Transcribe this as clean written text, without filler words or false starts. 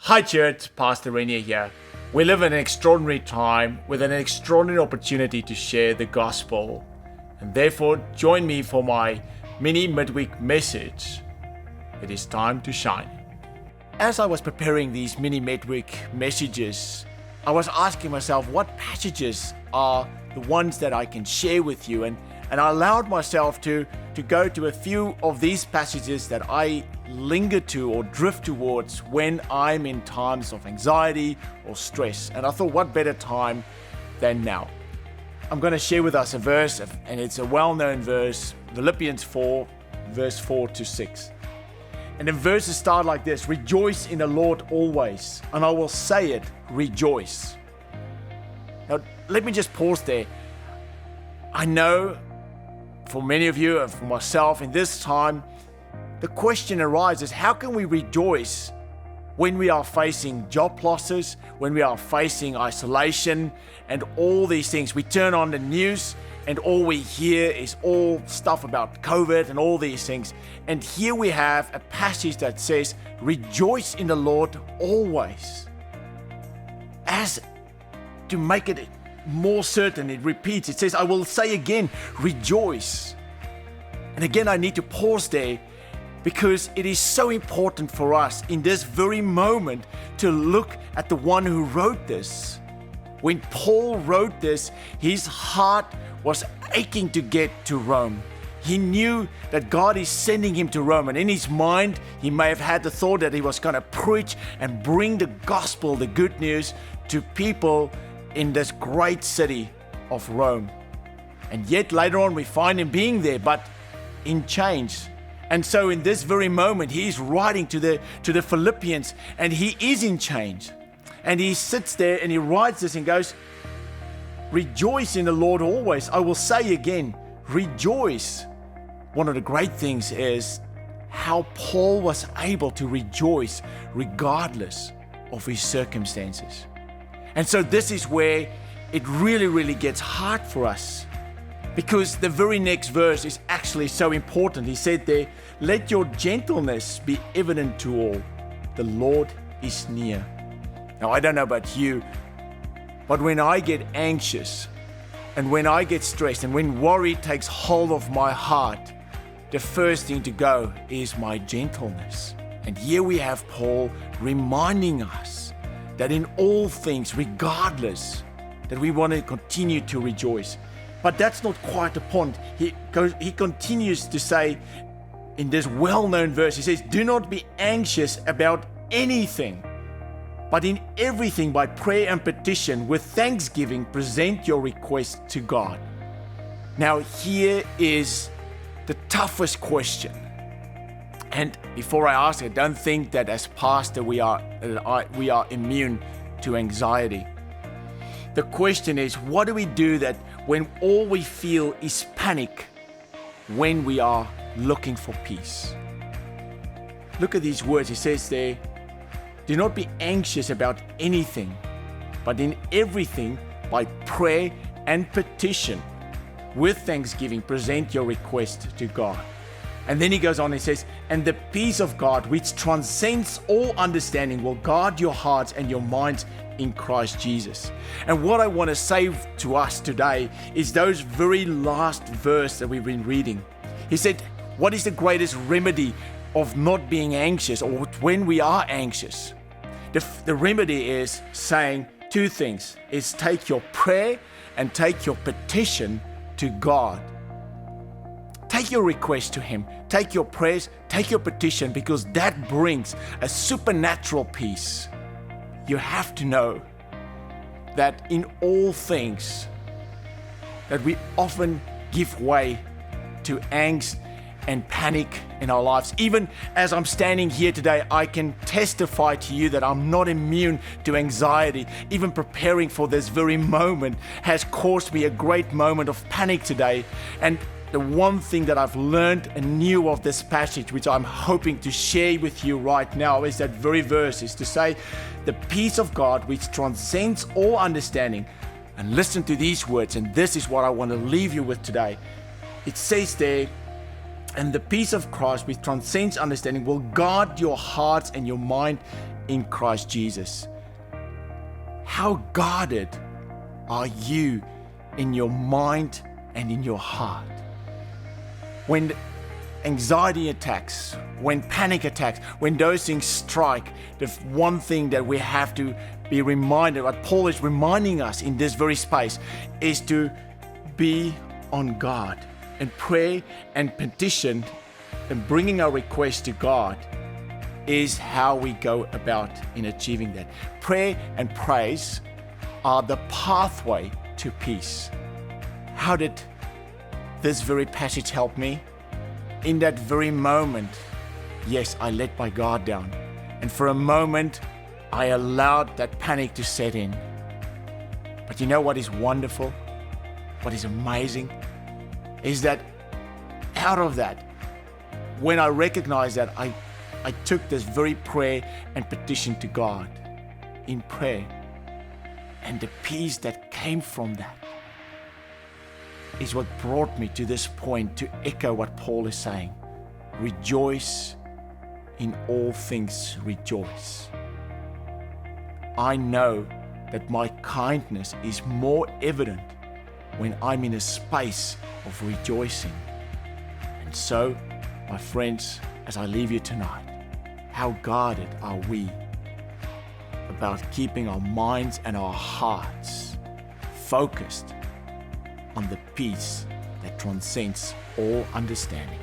Hi church, Pastor Renier here. We live in an extraordinary time with an extraordinary opportunity to share the gospel. And therefore, join me for my mini midweek message. It is time to shine. As I was preparing these mini midweek messages, I was asking myself what passages are the ones that I can share with you. And I allowed myself to go to a few of these passages that I linger to or drift towards when I'm in times of anxiety or stress. And I thought, what better time than now? I'm going to share with us a verse, and it's a well-known verse, Philippians 4, verse 4 to 6. And the verses start like this: rejoice in the Lord always. And I will say it, rejoice. Now, let me just pause there. I know for many of you and for myself in this time, the question arises, how can we rejoice when we are facing job losses, when we are facing isolation and all these things? We turn on the news and all we hear is all stuff about COVID and all these things. And here we have a passage that says, rejoice in the Lord always. As to make it more certain, it repeats. It says, I will say again, rejoice. And again, I need to pause there because it is so important for us in this very moment to look at the one who wrote this. When Paul wrote this, his heart was aching to get to Rome. He knew that God is sending him to Rome, and in his mind, he may have had the thought that he was going to preach and bring the gospel, the good news, to people in this great city of Rome. And yet later on we find him being there, but in chains. And so in this very moment he is writing to the Philippians, and he is in chains. And he sits there and he writes this and goes, rejoice in the Lord always. I will say again, rejoice. One of the great things is how Paul was able to rejoice regardless of his circumstances. And so this is where it really gets hard for us, because the very next verse is actually so important. He said there, let your gentleness be evident to all. The Lord is near. Now, I don't know about you, but when I get anxious and when I get stressed and when worry takes hold of my heart, the first thing to go is my gentleness. And here we have Paul reminding us that in all things, regardless, that we want to continue to rejoice. But that's not quite the point. He continues to say in this well-known verse, he says, do not be anxious about anything, but in everything by prayer and petition with thanksgiving present your request to God. Now here is the toughest question. And before I ask it, don't think that as pastor we are immune to anxiety. The question is, what do we do that when all we feel is panic, when we are looking for peace? Look at these words. It says there, do not be anxious about anything, but in everything by prayer and petition with thanksgiving present your request to God. And then he goes on and says, and the peace of God, which transcends all understanding, will guard your hearts and your minds in Christ Jesus. And what I want to say to us today is those very last verse that we've been reading. He said, what is the greatest remedy of not being anxious, or when we are anxious? The remedy is saying two things. It's take your prayer and take your petition to God. Take your request to Him. Take your prayers, take your petition, because that brings a supernatural peace. You have to know that in all things, that we often give way to angst and panic in our lives. Even as I'm standing here today, I can testify to you that I'm not immune to anxiety. Even preparing for this very moment has caused me a great moment of panic today. And the one thing that I've learned and knew of this passage, which I'm hoping to share with you right now, is that very verse, is to say, the peace of God which transcends all understanding. And listen to these words, and this is what I want to leave you with today. It says there, and the peace of Christ which transcends understanding will guard your hearts and your mind in Christ Jesus. How guarded are you in your mind and in your heart? When anxiety attacks, when panic attacks, when those things strike, the one thing that we have to be reminded, what Paul is reminding us in this very space, is to be on guard and pray and petition and bringing our request to God is how we go about in achieving that. Prayer and praise are the pathway to peace. How did this very passage help me? In that very moment, yes, I let my guard down. And for a moment, I allowed that panic to set in. But you know what is wonderful? What is amazing? Is that out of that, when I recognized that, I took this very prayer and petition to God in prayer. And the peace that came from that is what brought me to this point to echo what Paul is saying. Rejoice in all things, rejoice. I know that my kindness is more evident when I'm in a space of rejoicing. And so, my friends, as I leave you tonight, how guarded are we about keeping our minds and our hearts focused on the peace that transcends all understanding?